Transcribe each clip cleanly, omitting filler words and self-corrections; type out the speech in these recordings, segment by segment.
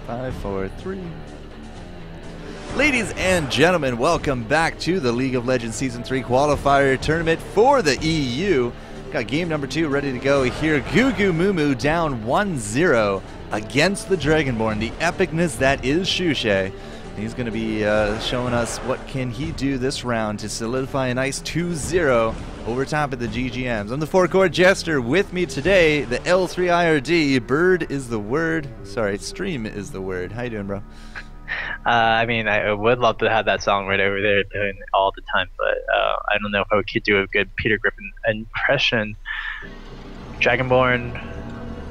5, 4, 3. Ladies and gentlemen, welcome back to the League of Legends Season 3 Qualifier Tournament for the EU. Got game number 2 ready to go here. GooGooMooMoo down 1-0 against the Dragonborne, the epicness that is Shushay. He's going to be showing us what can he do this round to solidify a nice 2-0 over top of the GGMs. I'm the FourCourtJester. With me today, the L3 IRD. Bird is the word. Sorry, stream is the word. How you doing, bro? I mean, I would love to have that song right over there doing it all the time, but I don't know if I could do a good Peter Griffin impression. Dragonborne,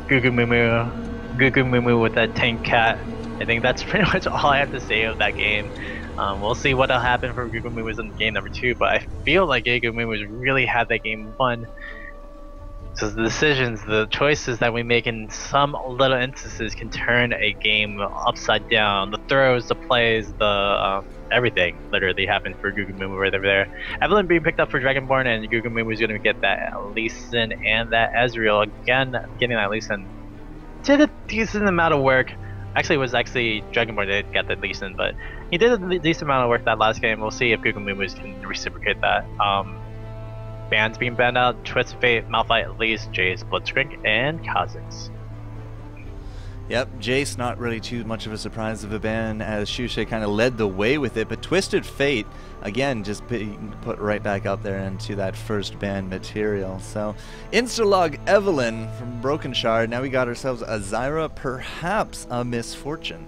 GooGooMooMoo with that tank cat. I think that's pretty much all I have to say of that game. We'll see what'll happen for GooGooMooMoo in game number 2, but I feel like GooGooMooMoo really had that game won. So the decisions, the choices that we make in some little instances can turn a game upside down. The throws, the plays, the everything literally happened for GooGooMooMoo right over there. Evelyn being picked up for Dragonborne, and GooGooMooMoo is going to get that Lee Sin and that Ezreal. Again, getting that Lee Sin did a decent amount of work. Actually, it was Dragonborne that got the Lee Sin, but he did a decent amount of work that last game. We'll see if GooGooMooMoo can reciprocate that. Bans being banned out: Twist of Fate, Malphite, Elise, Jace, Blitzcrank, and Kha'Zix. Yep, Jace not really too much of a surprise of a ban, as Shushay kind of led the way with it, but Twisted Fate, again, just being put right back out there into that first ban material. So, Instalog Evelyn from Broken Shard. Now we got ourselves a Zyra, perhaps a Misfortune.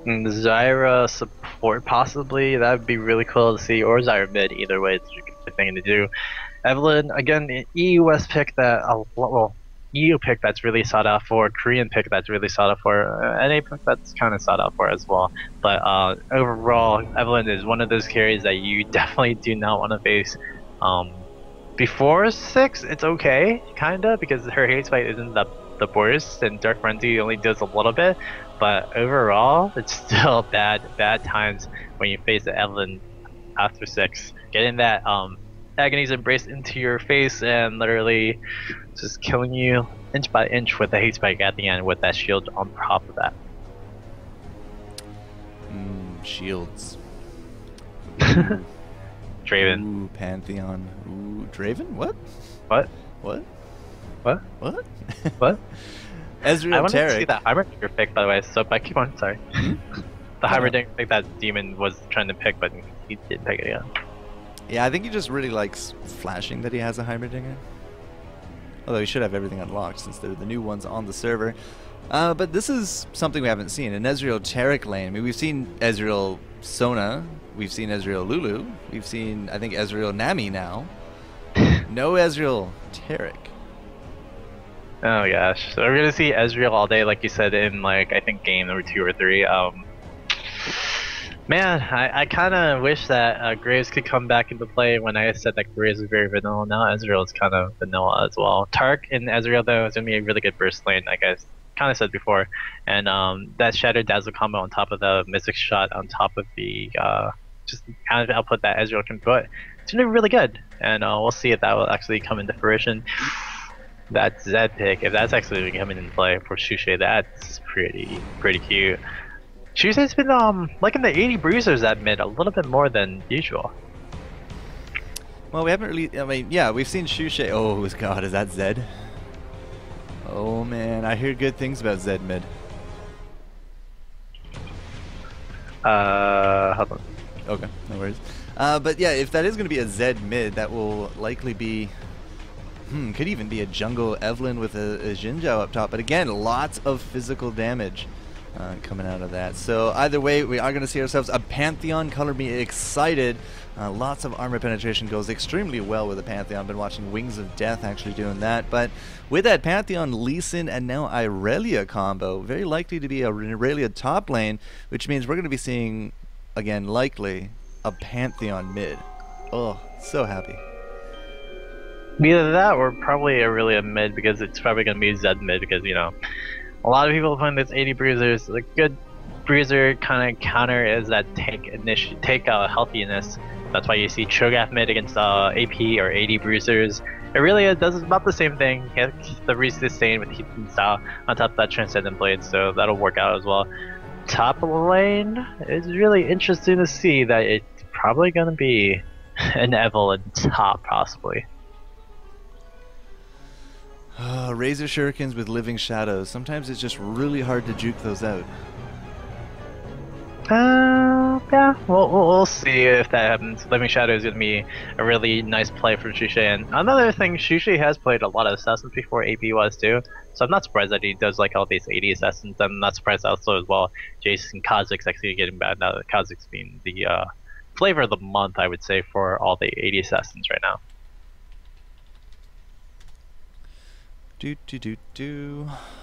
Zyra support, possibly. That would be really cool to see, or Zyra mid. Either way, it's a good thing to do. Evelyn, again, an EUS pick that, well, EU pick that's really sought out for, Korean pick that's really sought out for, NA pick that's kind of sought out for as well. But overall, Evelyn is one of those carries that you definitely do not want to face. Before 6, it's okay, kinda, because her hate spike isn't the worst, and Dark Frenzy only does a little bit. But overall, it's still bad times when you face the Evelyn after 6. Getting that Agony's Embrace into your face and literally just killing you inch by inch with the hate spike at the end with that shield on top of that. Shields. Draven. Ooh, Pantheon. Ooh, Draven? What? What? What? What? What? What? Ezreal I wanted to see Taric. that Heimerdinger pick, by the way, so I keep on, sorry. The Heimerdinger pick that Demon was trying to pick, but he did pick it again. Yeah, I think he just really likes flashing that he has a Heimerdinger. Although he should have everything unlocked since they're the new ones on the server. But this is something we haven't seen. An Ezreal Taric lane. I mean, we've seen Ezreal Sona. We've seen Ezreal Lulu. We've seen, I think, Ezreal Nami now. No Ezreal Taric. Oh gosh, so we're gonna see Ezreal all day, like you said, in like I think game number 2 or 3. Man, I kind of wish that Graves could come back into play when I said that Graves is very vanilla. Now Ezreal is kind of vanilla as well. Tark and Ezreal though is gonna be a really good burst lane, like I kind of said before, and that Shadow Dazzle combo on top of the Mystic Shot on top of the just kind of output that Ezreal can put, it's gonna be really good, and we'll see if that will actually come into fruition. That Zed pick, if that's actually coming into play for Shushay, that's pretty cute. Shushay's been liking the 80 bruisers at mid a little bit more than usual. Well, we haven't really, I mean, yeah, we've seen Shushay. Oh god, is that Zed? Oh man, I hear good things about Zed mid. Hold on. Okay, no worries. But yeah, if that is going to be a Zed mid, that will likely be, could even be a jungle Evelyn with a Jinzhou up top. But again, lots of physical damage coming out of that. So either way, we are going to see ourselves a Pantheon. Color me excited. Lots of armor penetration goes extremely well with the Pantheon. Been watching Wings of Death actually doing that. But with that Pantheon, Lee Sin, and now Irelia combo, very likely to be a Irelia top lane, which means we're going to be seeing, again, likely a Pantheon mid. Oh, so happy. Either that or probably a mid, because it's probably going to be Zed mid, because, you know, a lot of people find this 80 bruisers. A good bruiser kind of counter is that tank healthiness. That's why you see Cho'Gath mid against AP or 80 bruisers, It really does about the same thing. He has the re-sustain with heat and style on top of that Transcendent Blade, so that'll work out as well. Top lane is really interesting to see that it's probably going to be an Evelyn top, possibly. Razor Shurikens with Living Shadows. Sometimes it's just really hard to juke those out. Yeah, we'll see if that happens. Living Shadow is going to be a really nice play for Shushe. And another thing, Shushe has played a lot of Assassins before AP was too. So I'm not surprised that he does like all these 80 Assassins. I'm not surprised also as well Jason Kha'Zix actually getting bad now that Kha'Zix being the flavor of the month, I would say, for all the 80 Assassins right now.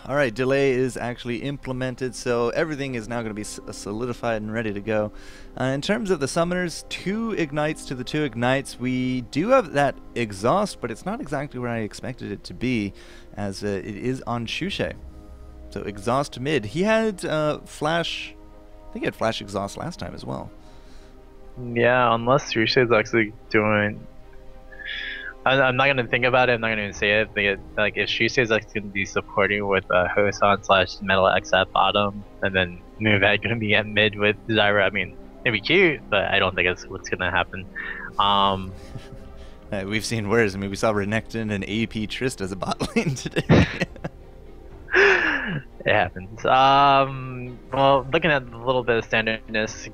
All right, delay is actually implemented, so everything is now going to be solidified and ready to go. In terms of the summoners, 2 ignites to the 2 ignites. We do have that exhaust, but it's not exactly where I expected it to be, as it is on Shushe. So exhaust mid. He had flash. I think he had flash exhaust last time as well. Yeah, unless Shushe is actually doing. I'm not gonna think about it. I'm not gonna even say it. Like if Shushe is like gonna be supporting with Hosan / Metal X at bottom, and then Movehead gonna be at mid with Zyra. I mean, it'd be cute, but I don't think it's what's gonna happen. We've seen worse. I mean, we saw Renekton and AP Trist as a bot lane today. It happens. Well, looking at a little bit of standardness,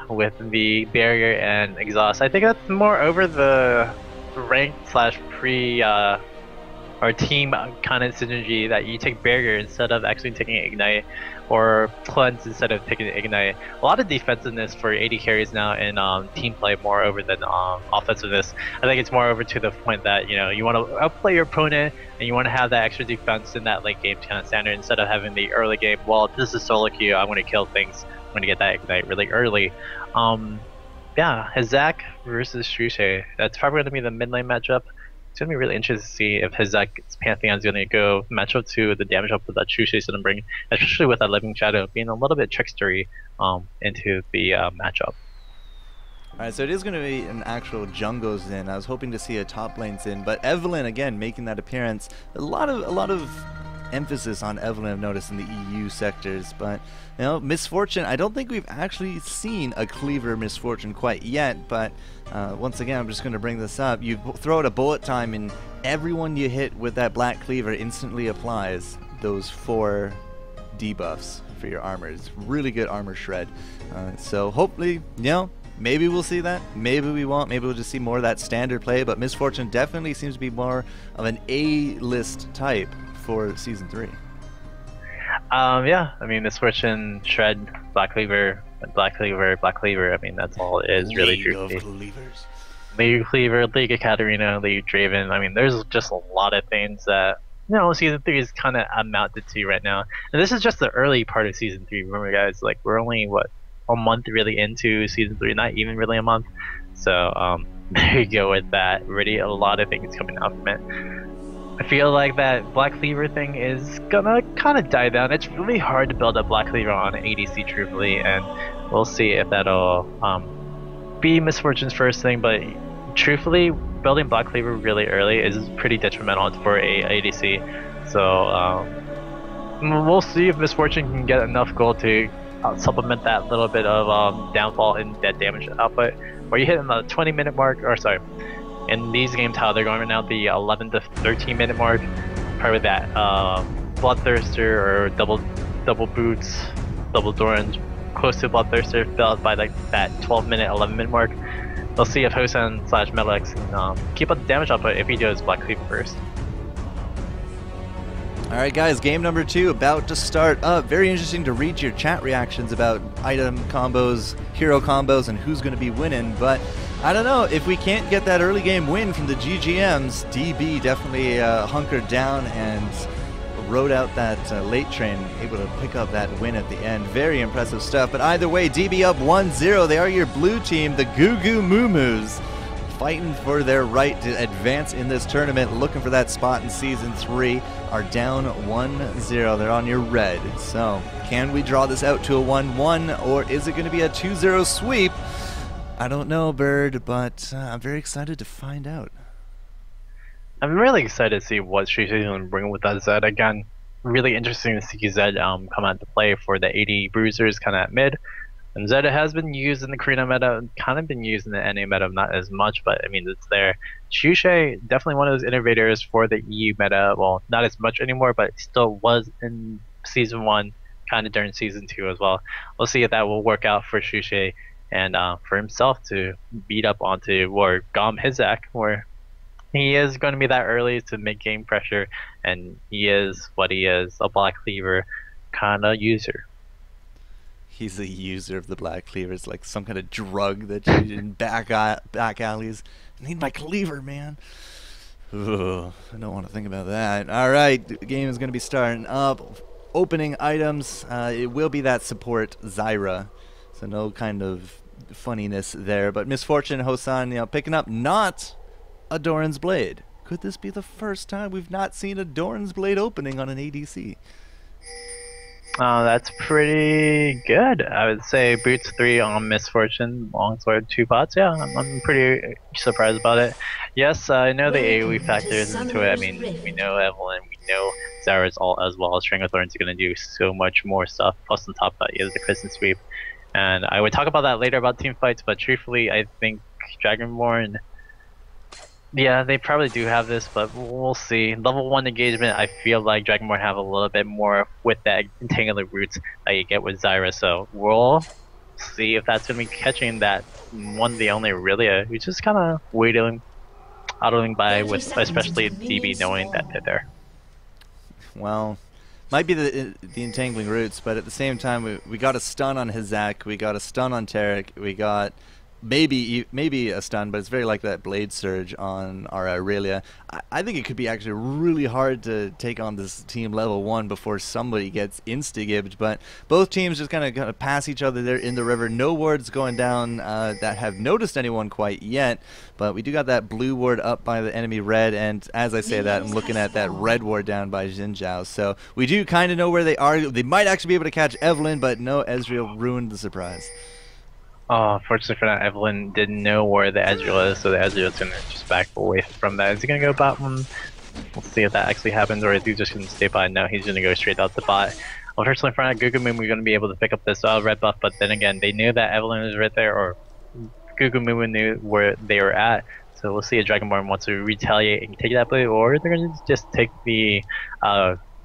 with the barrier and exhaust, I think that's more over the rank / pre or team kind of synergy that you take barrier instead of actually taking ignite, or cleanse instead of taking ignite. A lot of defensiveness for AD carries now in team play more over than offensiveness. I think it's more over to the point that you want to outplay your opponent and you want to have that extra defense in that late game kind of standard instead of having the early game. Well, this is solo queue. I want to kill things. I'm going to get that ignite really early. Yeah, Hizak versus Shushe. That's probably going to be the mid lane matchup. It's going to be really interesting to see if Hizak's Pantheon is going to go match up to the damage output that Shushe is going to bring, especially with that Living Shadow being a little bit trickstery into the matchup. Alright, so it is going to be an actual jungle Xin. I was hoping to see a top lane Xin, but Evelyn again making that appearance. A lot of emphasis on Evelyn, I've noticed, in the EU sectors, but Misfortune, I don't think we've actually seen a cleaver Misfortune quite yet, but once again, I'm just going to bring this up. You throw out a bullet time and everyone you hit with that black cleaver instantly applies those 4 debuffs for your armor. It's really good armor shred. So hopefully, maybe we'll see that, maybe we won't, maybe we'll just see more of that standard play, but Misfortune definitely seems to be more of an A-list type for Season 3. Yeah, I mean, Misfortune, Shred, Black Cleaver, Black Cleaver, Black Cleaver. I mean, that's all it is, really. League of Cleavers. League of Cleaver, League of Katarina, League of Draven. I mean, there's just a lot of things that, Season 3 is kind of amounted to right now. And this is just the early part of Season 3. Remember, guys, like, we're only, a month really into Season 3, not even really a month. So, there you go with that. Really a lot of things coming out from it. I feel like that Black Cleaver thing is gonna kind of die down. It's really hard to build a Black Cleaver on an ADC, truthfully, and we'll see if that'll be Misfortune's first thing, but truthfully, building Black Cleaver really early is pretty detrimental for a ADC. So we'll see if Misfortune can get enough gold to supplement that little bit of downfall in dead damage output. Where you hit in the 20-minute mark, or sorry, in these games how they're going right now, the 11 to 13 minute mark, probably that Bloodthirster or double boots, double Doran, close to Bloodthirster, filled by like that 12-minute, 11-minute mark. We'll see if Hosan / Metal X can keep up the damage output if he does Black Cleaver first. Alright guys, game number 2 about to start up. Very interesting to read your chat reactions about item combos, hero combos, and who's going to be winning, but I don't know, if we can't get that early game win from the GGMs, DB definitely hunkered down and rode out that late train, able to pick up that win at the end. Very impressive stuff, but either way, DB up 1-0. They are your blue team, the GooGooMooMoos, fighting for their right to advance in this tournament, looking for that spot in Season 3, are down 1-0. They're on your red. So, can we draw this out to a 1-1, or is it going to be a 2-0 sweep? I don't know, Bird, but I'm very excited to find out. I'm really excited to see what she's going to bring with that Zed again. Really interesting to see Zed come out to play for the 80 bruisers kind of at mid. And Zed has been used in the Karina meta, kind of been used in the NA meta, not as much, but I mean, it's there. Shushay, definitely one of those innovators for the EU meta. Well, not as much anymore, but still was in Season 1, kind of during Season 2 as well. We'll see if that will work out for Shushay and for himself to beat up onto or Gom Hizak, where he is going to be that early to make game pressure, and he is what he is, a Black Cleaver kind of user. He's a user of the Black Cleaver. It's like some kind of drug that you in back alleys. I need my cleaver, man. Ugh, I don't want to think about that. All right, the game is going to be starting up. Opening items, it will be that support Zyra. So no kind of funniness there. But Misfortune Hosan, you know, picking up not a Doran's Blade. Could this be the first time we've not seen a Doran's Blade opening on an ADC? That's pretty good. I would say boots 3 on Misfortune, longsword 2 pots. Yeah, I'm pretty surprised about it. Yes, I know the AoE factors into it. I mean, we know Evelyn, we know Zyra's ult as well. String of Thorns are going to do so much more stuff. Plus on top of that is the Crescent Sweep. And I would talk about that later about team fights, but truthfully, I think Dragonborne, yeah, they probably do have this, but we'll see. Level 1 engagement, I feel like Dragonborne have a little bit more with that entangling roots that you get with Zyra, so we'll see if that's going to be catching that one the only Aurelia, who's just kind of waiting, idling by with especially DB knowing that they're there. Well, might be the entangling roots, but at the same time, we got a stun on Hizak, we got a stun on Tarek, we got maybe a stun, but it's very like that Blade Surge on our Aurelia. I think it could be actually really hard to take on this team level 1 before somebody gets insta-gibbed, but both teams just kind of pass each other there in the river. No wards going down that have noticed anyone quite yet, but we do got that blue ward up by the enemy red, and as I say that, I'm looking at that red ward down by Jinzhao, so we do kind of know where they are. They might actually be able to catch Evelyn, but no, Ezreal ruined the surprise. Oh, fortunately for that, Evelyn didn't know where the Ezreal is, so the Ezreal's gonna just back away from that. Is he gonna go bot one? We'll see if that actually happens, or is he just gonna stay bot? No, he's gonna go straight out the bot. Unfortunately for that, GooGooMooMoo, we're gonna be able to pick up this red buff, but then again, they knew that Evelyn was right there, or GooGooMooMoo knew where they were at. So we'll see if Dragonborne wants to retaliate and take that blue, or they're gonna just take the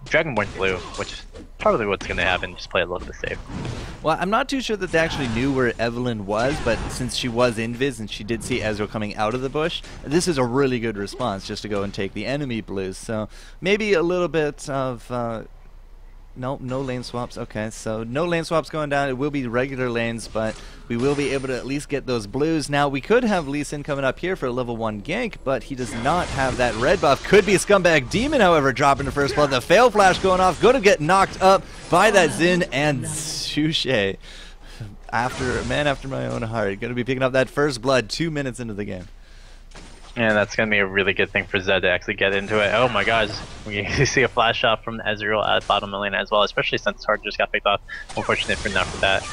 Dragonborne blue, which is probably what's going to happen. Just play a little bit safe. Well, I'm not too sure that they actually knew where Evelyn was, but since she was invis and she did see Ezreal coming out of the bush, this is a really good response just to go and take the enemy blues. So maybe a little bit of no lane swaps. Okay, so no lane swaps going down. It will be regular lanes, but we will be able to at least get those blues. Now, we could have Lee Sin coming up here for a level 1 gank, but he does not have that red buff. Could be a Scumbag Demon, however, dropping the first blood. The fail flash going off. Going to get knocked up by that Xin and Shushay. A man after my own heart. Going to be picking up that first blood 2 minutes into the game. Yeah, that's going to be a really good thing for Zed to actually get into it. Oh my gosh, we see a flash shot from Ezreal at bottom lane as well, especially since Tark just got picked off. Unfortunate for enough for that.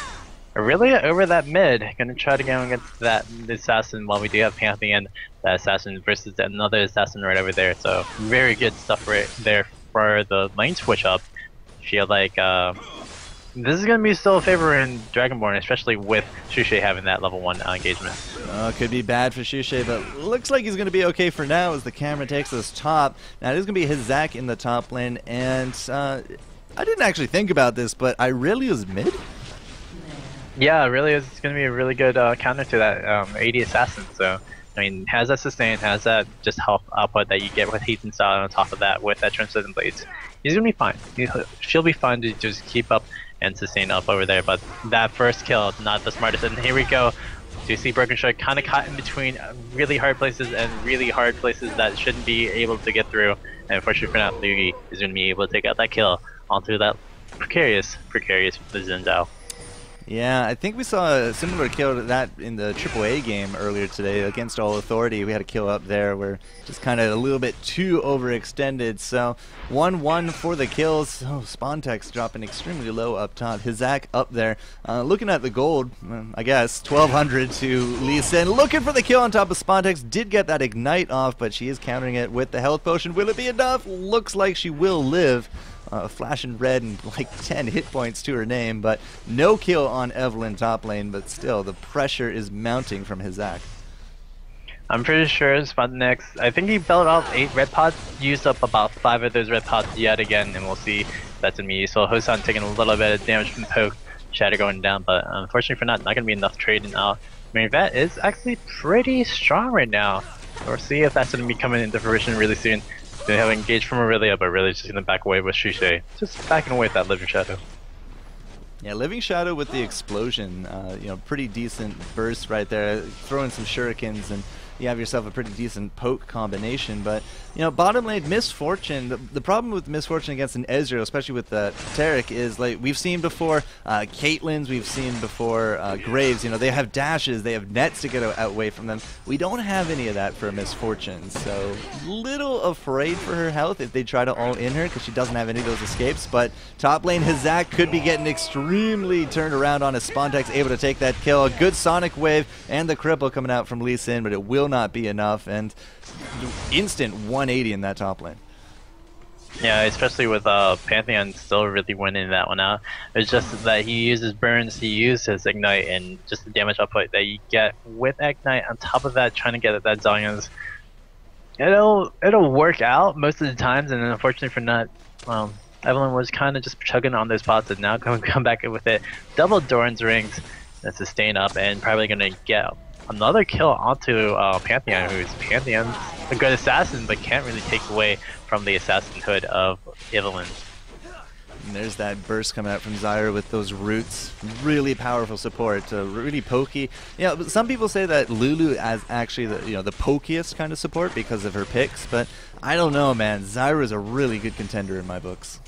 Aurelia over that mid, going to try to go against the assassin while we do have Pantheon, the assassin versus another assassin right over there. So very good stuff right there for the lane switch up. Feel like this is going to be still a favor in Dragonborne, especially with Shushay having that level 1 engagement. Could be bad for Shushay, but looks like he's going to be okay for now as the camera takes us top. Now, it is going to be Hizak in the top lane, and I didn't actually think about this, but Aurelia's mid? Yeah, really is going to be a really good counter to that AD assassin. So, I mean, has that sustain, has that just health output that you get with Heat and Style, on top of that with that Transcendent Blades. He's going to be fine. She'll be fine to just keep up and sustain up over there, but that first kill, not the smartest. And here we go. So you see Broken Shard kind of caught in between really hard places and really hard places that shouldn't be able to get through. And unfortunately for now, Lugi is going to be able to take out that kill onto that precarious Zinzao. Yeah, I think we saw a similar kill to that in the AAA game earlier today against All Authority. We had a kill up there where just kind of a little bit too overextended. So 1-1 for the kills. Oh, Spontex dropping extremely low up top. Hizak up there. Looking at the gold, I guess, 1200 to Lee Sin. Looking for the kill on top of Spontex. Did get that ignite off, but she is countering it with the health potion. Will it be enough? Looks like she will live. Flashing red and like 10 hit points to her name, but no kill on Evelyn top lane, but still the pressure is mounting from Hizak. I'm pretty sure Spontex, I think he built off 8 red pots, used up about 5 of those red pots yet again, and we'll see if that's in me. So Hosan taking a little bit of damage from the poke, Shatter going down, but unfortunately for not going to be enough trading out. Main vet is actually pretty strong right now. We'll see if that's going to be coming into fruition really soon. They have engaged from Aurelia, but really just going to back away with Shisei. Just backing away with that Living Shadow. Yeah, Living Shadow with the explosion, you know, pretty decent burst right there. Throw in some shurikens and you have yourself a pretty decent poke combination. But, you know, bottom lane, Misfortune, the problem with Misfortune against an Ezreal, especially with Taric, is like we've seen before Caitlyn's, we've seen before Graves, you know, they have dashes, they have nets to get away from them. We don't have any of that for Misfortune, so little afraid for her health if they try to all-in her because she doesn't have any of those escapes. But top lane, Hizak could be getting extremely turned around on as Spontex able to take that kill. A good Sonic Wave and the cripple coming out from Lee Sin, but it will not be enough, and instant 180 in that top lane. Yeah, especially with Pantheon still really winning that one out. It's just that he uses burns, he uses ignite, and just the damage output that you get with ignite on top of that, trying to get at that Zion's, it'll work out most of the times. And then unfortunately for Nut, Evelyn was kind of just chugging on those pots, and now come back with it. Double Doran's rings that sustain up, and probably gonna get another kill onto Pantheon, who's Pantheon's a good assassin, but can't really take away from the assassinhood of Evelyn. And there's that burst coming out from Zyra with those roots. Really powerful support, really pokey. You know, some people say that Lulu is actually the the pokiest kind of support because of her picks, but I don't know, man. Zyra is a really good contender in my books.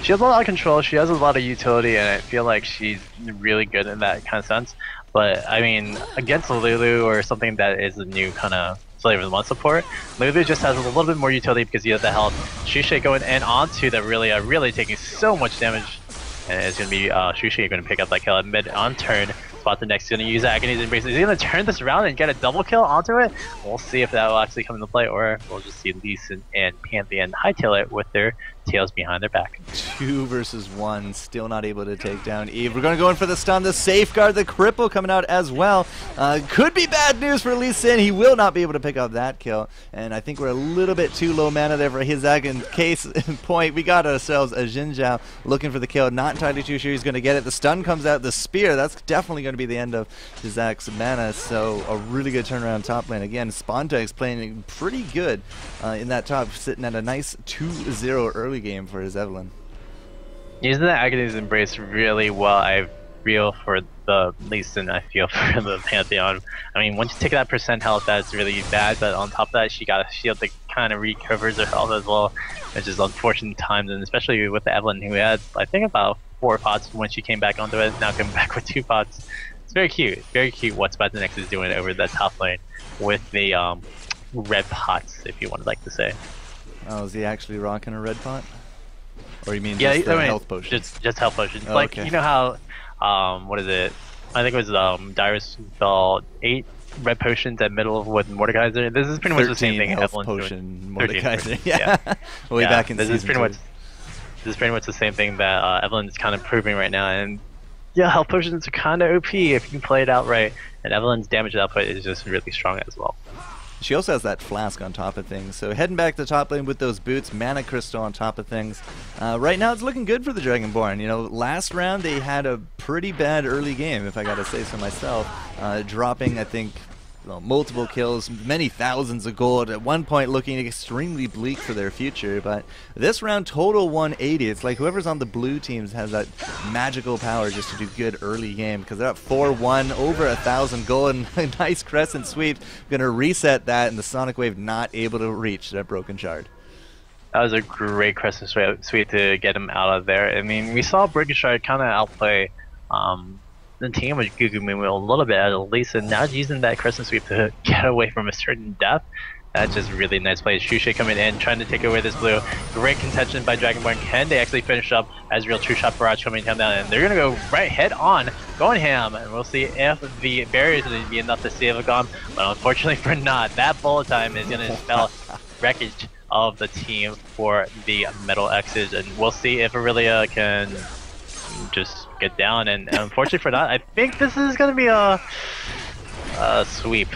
She has a lot of control, she has a lot of utility, and I feel like she's really good in that kind of sense. But I mean, against Lulu or something that is a new kind of Flavor of the Month support, Lulu just has a little bit more utility because you have the health. Shisei going in onto that really taking so much damage, and it's going to be Shisei going to pick up that kill at mid on turn. Spot the next, going to use Agony's Embrace. Is he going to turn this around and get a double kill onto it? We'll see if that will actually come into play, or we'll just see Lee Sin and Pantheon hightail it with their tails behind their back. 2 versus 1, still not able to take down Eve. We're going to go in for the stun, the safeguard, the cripple coming out as well. Could be bad news for Lee Sin. He will not be able to pick up that kill, and I think we're a little bit too low mana there for Hizak. In case in point, we got ourselves a Xin Zhao looking for the kill. Not entirely too sure he's going to get it. The stun comes out, the spear, that's definitely going to be the end of Hizak's mana, so a really good turnaround top lane. Again, Spontex playing pretty good in that top, sitting at a nice 2-0 early game for his Evelyn. Using the Agony's Embrace really well, I feel for the Lee Sin, I feel for the Pantheon. I mean, once you take that percent health, that's really bad, but on top of that, she got a shield that kind of recovers her health as well, which is unfortunate times, and especially with the Evelyn, who had, I think, about 4 pots when she came back onto it, now coming back with 2 pots. It's very cute what Spontex is doing over that top lane with the red pots, if you would like to say. Oh, is he actually rocking a red pot? Or you mean yeah, just health potion? Just health potions. Oh, like, okay. you know how, what is it? I think it was Dyrus fell 8 red potions at middle of what Mordekaiser. This is pretty much the same thing. Health potion Mordekaiser. Yeah. Way back in this season This is pretty much the same thing that Evelyn's kind of proving right now, and yeah, health potions are kind of OP if you can play it out right, and Evelyn's damage output is just really strong as well. She also has that flask on top of things, so heading back to the top lane with those boots, mana crystal on top of things. Right now it's looking good for the Dragonborne. You know, last round they had a pretty bad early game, if I gotta say so myself, dropping, I think, multiple kills, many thousands of gold, at one point looking extremely bleak for their future. But this round, total 180. It's like whoever's on the blue teams has that magical power just to do good early game, because they're up 4-1, over 1,000 gold, and a nice crescent sweep. Gonna reset that, and the Sonic Wave not able to reach that broken shard. That was a great crescent sweep to get him out of there. I mean, we saw Broken Shard kind of outplay the team with GooGooMooMoo a little bit at least, and now using that Crescent Sweep to get away from a certain depth. That's just really nice play. Shushe coming in, trying to take away this blue. Great contention by Dragonborne. Can they actually finish up Ezreal True Shot Barrage coming down, and they're gonna go right head on, going ham, and we'll see if the barriers are gonna be enough to save a Gom, but unfortunately for not. That bullet time is gonna spell wreckage of the team for the Metal X's, and we'll see if Aurelia can just get down, and unfortunately for not, I think this is gonna be a sweep.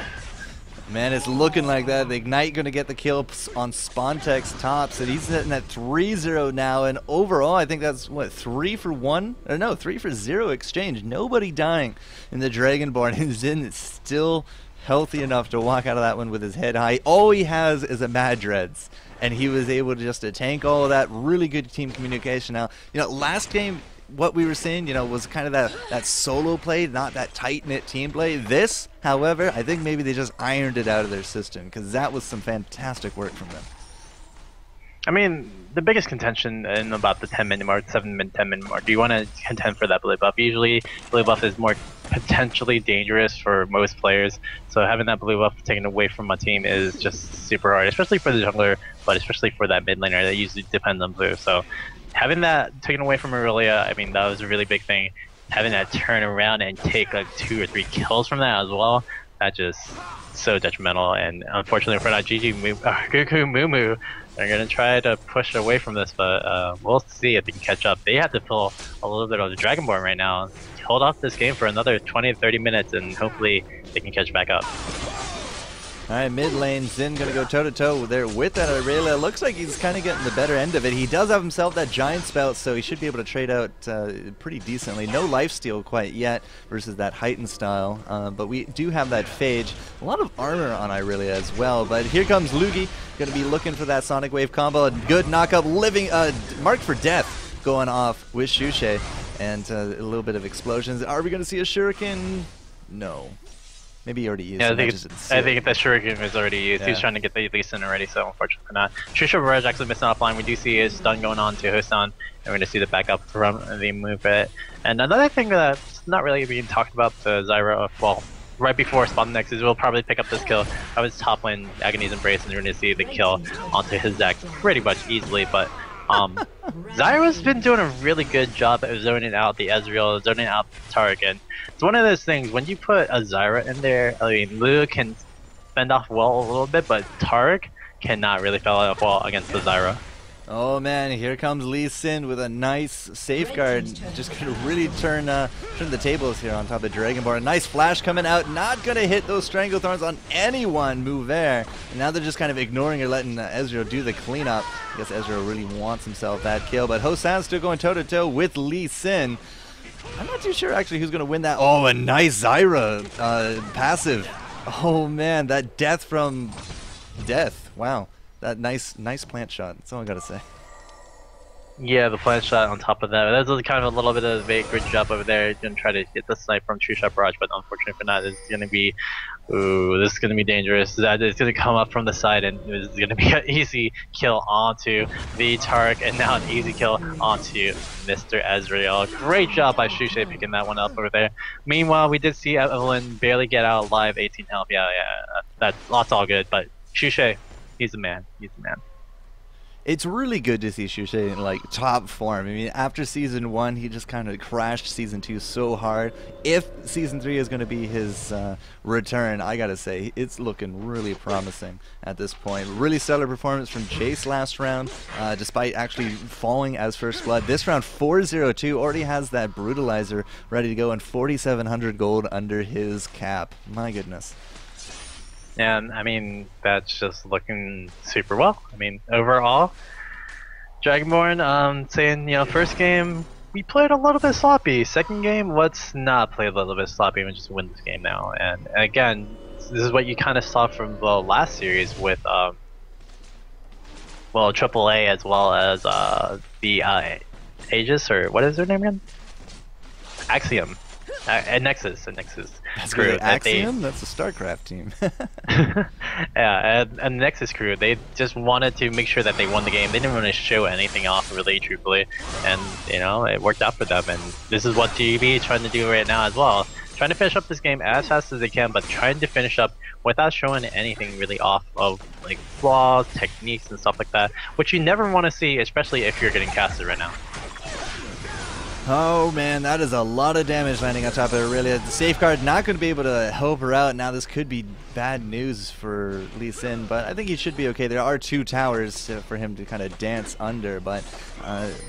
Man, it's looking like that. The Ignite going to get the kill on Spontex tops, and he's sitting at 3-0 now. And overall, I think that's, what, 3 for 1? Or no, 3 for 0 exchange. Nobody dying in the Dragonborne. And Xin is still healthy enough to walk out of that one with his head high. All he has is a Mad Dreads, and he was able to just to tank all of that. Really good team communication. Now, you know, last game, what we were seeing, you know, was kind of that solo play, not that tight-knit team play. This, however, I think maybe they just ironed it out of their system, because that was some fantastic work from them. I mean, the biggest contention in about the 10-minute mark, 7-minute, 10-minute mark, do you want to contend for that blue buff? Usually, blue buff is more potentially dangerous for most players, so having that blue buff taken away from a team is just super hard, especially for the jungler, but especially for that mid laner that usually depends on blue. So having that taken away from Aurelia, I mean, that was a really big thing. Having that turn around and take like 2 or 3 kills from that as well, that just so detrimental. And unfortunately for not GooGooMooMoo, they're going to try to push away from this, but we'll see if they can catch up. They have to pull a little bit of the Dragonborne right now, hold off this game for another 20 to 30 minutes, and hopefully they can catch back up. Alright, mid lane, Xin gonna go toe-to-toe there with that Aurelia. Looks like he's kind of getting the better end of it. He does have himself that giant spout, so he should be able to trade out pretty decently. No lifesteal quite yet versus that heightened style, but we do have that Phage. A lot of armor on Aurelia as well, but here comes Lugi, gonna be looking for that Sonic Wave combo. A good knock-up, living, marked for death going off with Shushe, and a little bit of explosions. Are we gonna see a Shuriken? No. Maybe he already used it. I think that Shuriken was already used. He was trying to get the Lee Sin already, so unfortunately not. Trisha Barrage actually missing offline. We do see his stun going on to Hosan, and we're going to see the backup from the movement. And another thing that's not really being talked about, the Zyra, well, right before Spawn next is we'll probably pick up this kill. I was top lane Agony's Embrace, and we're going to see the kill onto his Zac pretty much easily, but Zyra's been doing a really good job of zoning out the Ezreal, zoning out the Tarek, and it's one of those things, when you put a Zyra in there, I mean, Lua can fend off well a little bit, but Tarek cannot really fend off well against the Zyra. Oh man, here comes Lee Sin with a nice safeguard. Just gonna really turn the tables here on top of Dragonborne. A nice flash coming out, not gonna hit those Stranglethorns on anyone, Mover. And now they're just kind of ignoring or letting Ezreal do the cleanup. I guess Ezreal really wants himself that kill, but Hosan's still going toe-to-toe with Lee Sin. I'm not too sure actually who's gonna win that. Oh, a nice Zyra passive. Oh man, that death from death. Wow. That nice plant shot. That's all I gotta say. Yeah, the plant shot on top of that. That was kind of a little bit of a good job over there. Gonna try to hit the snipe from True Shot Barrage, but unfortunately for that, it's gonna be, ooh, this is gonna be dangerous. That is gonna come up from the side, and it's gonna be an easy kill onto the Tarek, and now an easy kill onto Mr. Ezreal. Great job by Shushe picking that one up over there. Meanwhile, we did see Evelyn barely get out alive, 18 health. Yeah, that's all good, but Shushe, he's a man. He's a man. It's really good to see Shushe in like top form. I mean, after season 1, he just kind of crashed season 2 so hard. If season 3 is going to be his return, I gotta say it's looking really promising at this point. Really stellar performance from Jace last round, despite actually falling as first blood. This round 4-0-2, already has that brutalizer ready to go, and 4,700 gold under his cap. My goodness. And I mean, that's just looking super well. I mean, overall, Dragonborne, saying, you know, first game, we played a little bit sloppy. Second game, let's not play a little bit sloppy and just win this game now. And again, this is what you kind of saw from the last series with, well, AAA as well as the Aegis, or what is their name again? Axiom. And Nexus. That's crew really that they Axiom? That's a StarCraft team. yeah, and Nexus crew, they just wanted to make sure that they won the game. They didn't want to show anything off, really, truthfully, and you know, it worked out for them. And this is what GB is trying to do right now as well, trying to finish up this game as fast as they can, but trying to finish up without showing anything really off of like flaws, techniques, and stuff like that, which you never want to see, especially if you're getting casted right now. Oh man, that is a lot of damage landing on top of Aurelia. The safeguard not going to be able to help her out. Now this could be bad news for Lee Sin, but I think he should be okay. There are 2 towers for him to kind of dance under, but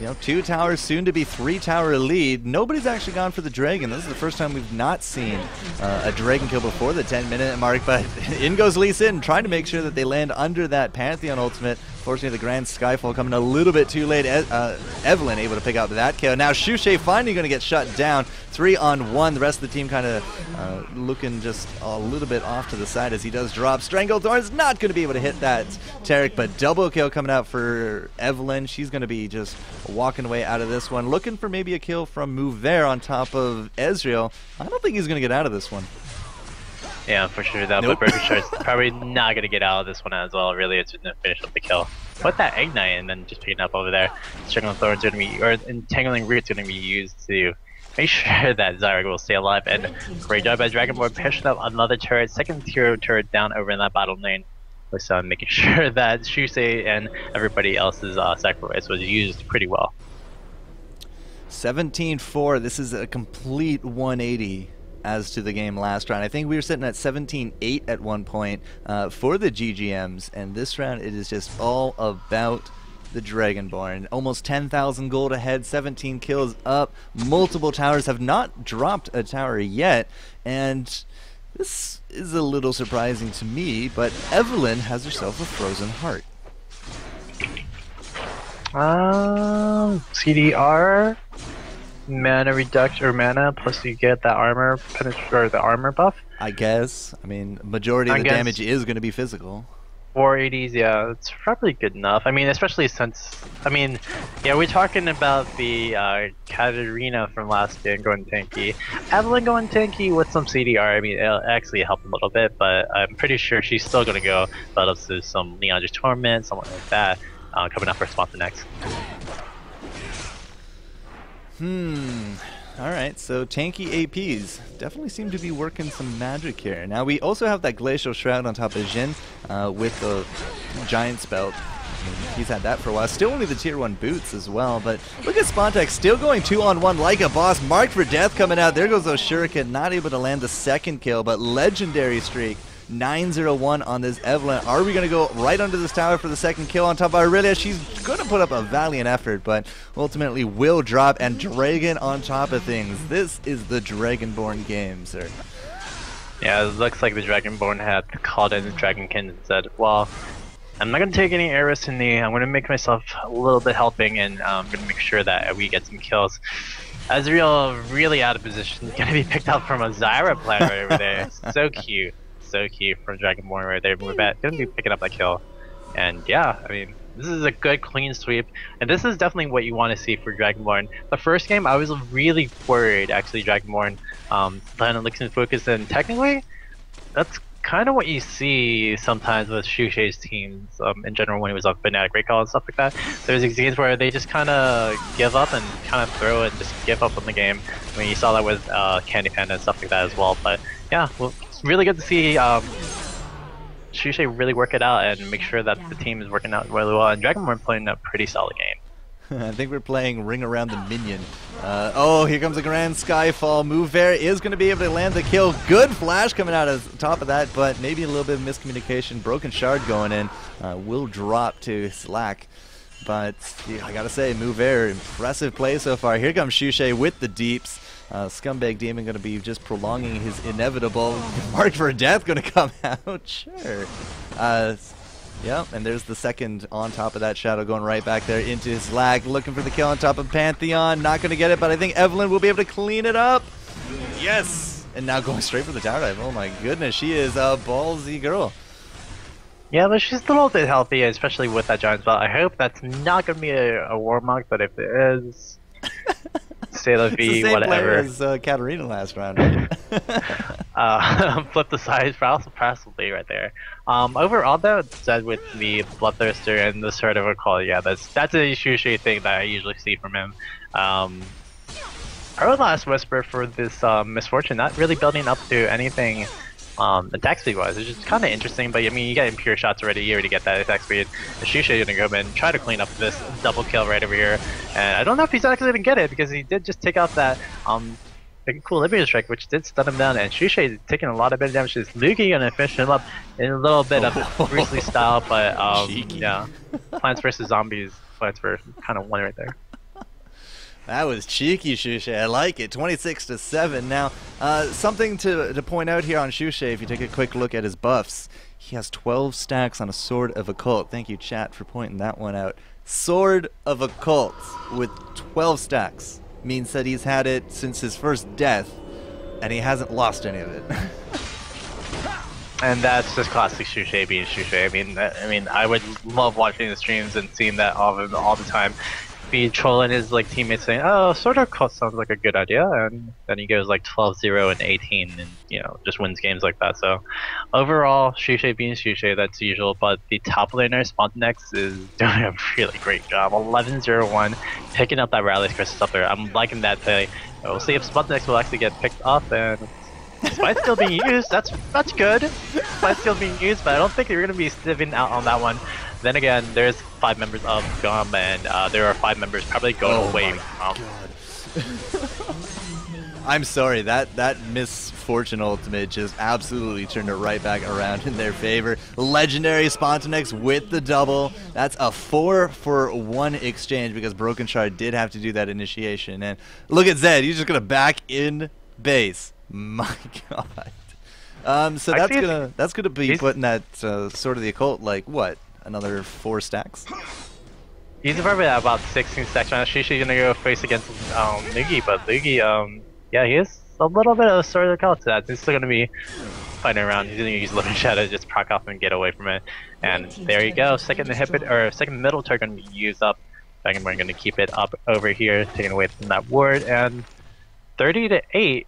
you know, 2 towers, soon to be 3-tower lead. Nobody's actually gone for the dragon. This is the first time we've not seen a dragon kill before the 10-minute mark, but in goes Lee Sin, trying to make sure that they land under that Pantheon ultimate. Fortunately, the Grand Skyfall coming a little bit too late. Evelyn able to pick up that kill. Now Shushay finally going to get shut down. 3-on-1. The rest of the team kind of looking just a little bit off to the side as he does drop. Stranglethorn is not going to be able to hit that Tarek, but double kill coming out for Evelyn. She's going to be just walking away out of this one. Looking for maybe a kill from Mover on top of Ezreal. I don't think he's going to get out of this one. Yeah, for sure. That Burger Shark's probably not going to get out of this one as well. Really, it's just going to finish up the kill. Put that Ignite and then just pick it up over there. Stranglethorn's going to be, or Entangling Root's going to be used to make sure that Zyra will stay alive. And great job by Dragonborne pushing up another turret, second tier turret down over in that battle lane. Was making sure that Shusei and everybody else's sacrifice was used pretty well. 17-4. This is a complete 180 as to the game last round. I think we were sitting at 17-8 at one point for the GGMs, and this round it is just all about the Dragonborne. Almost 10,000 gold ahead, 17 kills up, multiple towers, have not dropped a tower yet, and this is a little surprising to me, but Evelyn has herself a frozen heart. CDR, mana reduction, or mana, plus you get that armor or the armor buff. I guess. I mean, majority of the damage is going to be physical. 480s, yeah, it's probably good enough. I mean, especially since, I mean, yeah, we're talking about the Katarina from last game going tanky. Evelyn going tanky with some CDR, I mean, it'll actually help a little bit, but I'm pretty sure she's still going to go build up to some Leondra's Torment, something like that, coming up for sponsor next. Alright, so tanky APs definitely seem to be working some magic here. Now we also have that Glacial Shroud on top of Jhin with the Giant Spell. He's had that for a while. Still only the tier 1 boots as well, but look at Spontex still going 2-on-1 like a boss. Marked for death coming out. There goes those Shuriken, not able to land the second kill, but legendary streak. 901 on this Evelyn. Are we going to go right under this tower for the second kill on top of Aurelia? She's going to put up a valiant effort, but ultimately will drop, and Dragon on top of things. This is the Dragonborne game, sir. Yeah, it looks like the Dragonborne had called in the Dragonkin and said, well, I'm not going to take any air risks in the, I'm going to make myself a little bit helping, and I'm going to make sure that we get some kills. Ezreal really out of position, going to be picked up from a Zyra player right over there. So cute. So cute from Dragonborne right there. We're gonna be picking up that kill, and yeah, I mean, this is a good clean sweep, and this is definitely what you want to see for Dragonborne. The first game, I was really worried actually. Dragonborne playing on Elixir focus, and technically, that's kind of what you see sometimes with Shushay's teams in general when he was on Fnatic Recall and stuff like that. There's these games where they just kind of give up and kind of throw and just give up on the game. I mean, you saw that with Candy Panda and stuff like that as well. But yeah, well, it's really good to see Shushay really work it out and make sure that the team is working out really well. And Dragonborne playing a pretty solid game. I think we're playing Ring Around the Minion. Oh, here comes a Grand Skyfall. Mover is going to be able to land the kill. Good flash coming out of top of that, but maybe a little bit of miscommunication. Broken Shard going in. Will drop to Slack. But yeah, I gotta say, Mover, impressive play so far. Here comes Shushay with the deeps. Scumbag Demon going to be just prolonging his inevitable. Marked for death going to come out. Sure. Yeah, and there's the second on top of that Shadow going right back there into his lag, looking for the kill on top of Pantheon. Not going to get it, but I think Evelyn will be able to clean it up. Yes! And now going straight for the tower dive. Oh my goodness, she is a ballsy girl. Yeah, but she's a little bit healthy, especially with that Giant Spell. I hope that's not going to be a Warmog, but if it is, say la vie, whatever. It's the same player as Katarina last round, right? flip the sides, possibly right there. Overall though, said with the Bloodthirster and the sort of a call, yeah, that's a Shushay thing that I usually see from him. Her last whisper for this misfortune, not really building up to anything attack speed wise. It's just kind of interesting, but I mean, you get impure shots already. You already get that attack speed. Shushay gonna go in and try to clean up this double kill right over here, and I don't know if he's actually gonna get it because he did just take out that cool Libya strike, which did stun him down, and Shushay is taking a lot of bit of damage. Is Lugi gonna finish him up in a little bit of Bruce Lee style, but yeah, Plants vs Zombies, Plants vs kind of won right there. That was cheeky, Shushay. I like it. 26-7. Now, something to point out here on Shushay, if you take a quick look at his buffs, he has 12 stacks on a Sword of Occult. Thank you, chat, for pointing that one out. Sword of Occult with 12 stacks means that he's had it since his first death, and he hasn't lost any of it. And that's just classic Shushay being Shushay. I mean, I would love watching the streams and seeing that all the time. Be trolling his like teammates saying, "Oh, Sword of Occult sounds like a good idea," and then he goes like 12-0 and 18, and just wins games like that. So overall, Shushay being Shushay, that's usual. But the top laner Spontanex is doing a really great job. 11-0-1, picking up that rally crystal up there. I'm liking that play. We'll see if Spontanex will actually get picked up, and despite still being used, that's good. Despite still being used, but I don't think they're gonna be sitting out on that one. Then again, there's 5 members of GUM, and there are 5 members probably going away. I'm sorry, that misfortune ultimate just absolutely turned it right back around in their favor. Legendary Spontanex with the double. That's a 4-for-1 exchange because Broken Shard did have to do that initiation. And look at Zed, he's just gonna back in base. My God. So that's gonna be putting that Sword of the Occult like what? Another 4 stacks. He's probably at about 16 stacks right now. Shushay gonna go face against Lugi, but Lugi, yeah, he is a little bit of a Sword of the Occult to that. He's still gonna be fighting around. He's gonna use Living Shadow to just proc off and get away from it. And there you go. Second middle turret gonna be used up. Dragonborne gonna keep it up over here, taking away from that ward, and 30-8.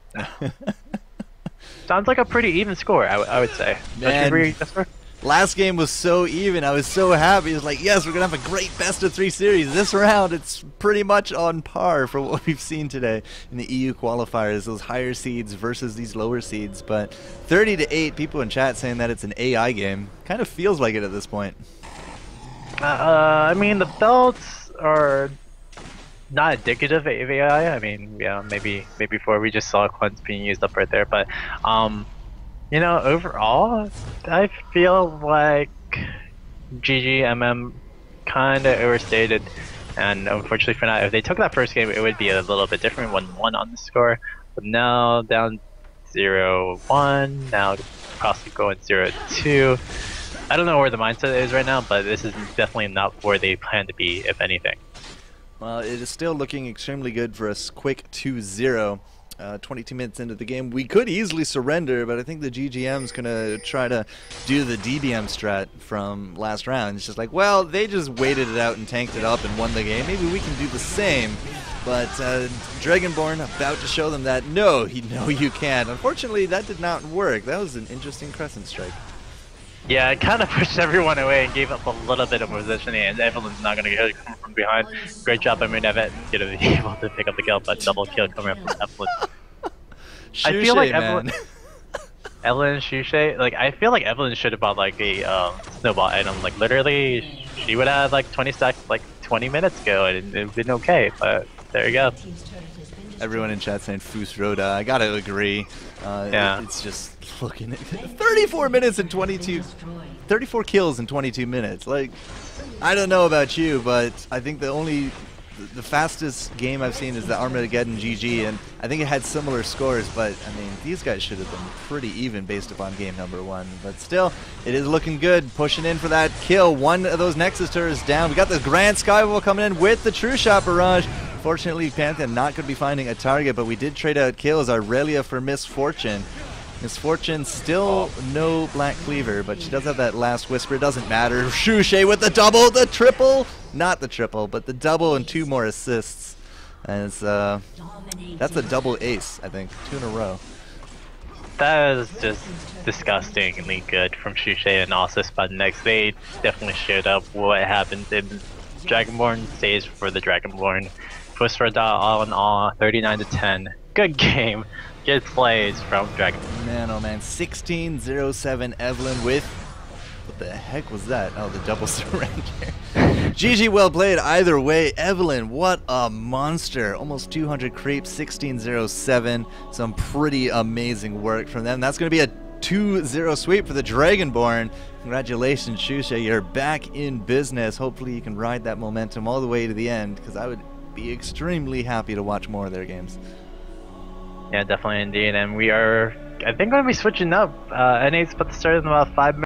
Sounds like a pretty even score, I would say. Don't you agree, Jesper? Last game was so even. I was so happy. It was like, yes, we're going to have a great best-of-3 series. This round, it's pretty much on par for what we've seen today in the EU qualifiers. Those higher seeds versus these lower seeds. But 30-8, people in chat saying that it's an AI game. Kind of feels like it at this point. I mean, the belts are not indicative of AI. I mean, yeah, maybe before we just saw Cleanse being used up right there. But, overall, I feel like GGMM kind of overstated, and unfortunately for now, if they took that first game, it would be a little bit different, 1-1 on the score. But now down 0-1, now possibly going 0-2. I don't know where the mindset is right now, but this is definitely not where they plan to be, if anything. Well, it is still looking extremely good for a quick 2-0. 22 minutes into the game. We could easily surrender, but I think the GGM's going to try to do the DBM strat from last round. It's just like, well, they just waited it out and tanked it up and won the game. Maybe we can do the same. But Dragonborne about to show them that, no, you can't. Unfortunately, that did not work. That was an interesting Crescent Strike. Yeah, it kind of pushed everyone away and gave up a little bit of positioning, and Evelyn's not going to come from behind. Great job by Moonevet, going to be able to pick up the kill, but double kill coming up from Evelyn. I feel like Evelyn Shushay, like I feel like Evelyn should have bought like a snowball item. Like literally, she would have like 20 stacks like 20 minutes ago, and it would have been okay. But there you go. Everyone in chat saying Foos Rhoda. I gotta agree. Yeah. It's just looking at 34 minutes and 34 kills in 22 minutes. Like, I don't know about you, but I think the fastest game I've seen is the Armageddon GG, and I think it had similar scores, but I mean, these guys should have been pretty even based upon game number 1. But still, it is looking good, pushing in for that kill. One of those Nexus turrets down. We got the Grand Skywall coming in with the True Shot Barrage. Fortunately, Pantheon not going to be finding a target, but we did trade out kills. Aurelia for Misfortune. Misfortune still no Black Cleaver, but she does have that last whisper. Doesn't matter. Shushay with the double, the triple. Not the triple, but the double and 2 more assists. And it's, that's a double ace, I think. 2 in a row. That was just disgustingly good from Shuche and also Spudnex. They definitely showed up what happened in Dragonborne stays for the Dragonborne. Push for a dot all in all, 39 to 10. Good game. Good plays from Dragonborne. Man, oh man, 16-0-7 Evelyn with... What the heck was that? Oh, the double surrender. GG, well played either way. Evelyn, what a monster. Almost 200 creeps, 16-0-7. Some pretty amazing work from them. That's going to be a 2-0 sweep for the Dragonborne. Congratulations, Shusha. You're back in business. Hopefully you can ride that momentum all the way to the end, because I would be extremely happy to watch more of their games. Yeah, definitely indeed. And we are, I think, going to be switching up. NA's about to start in about 5 minutes.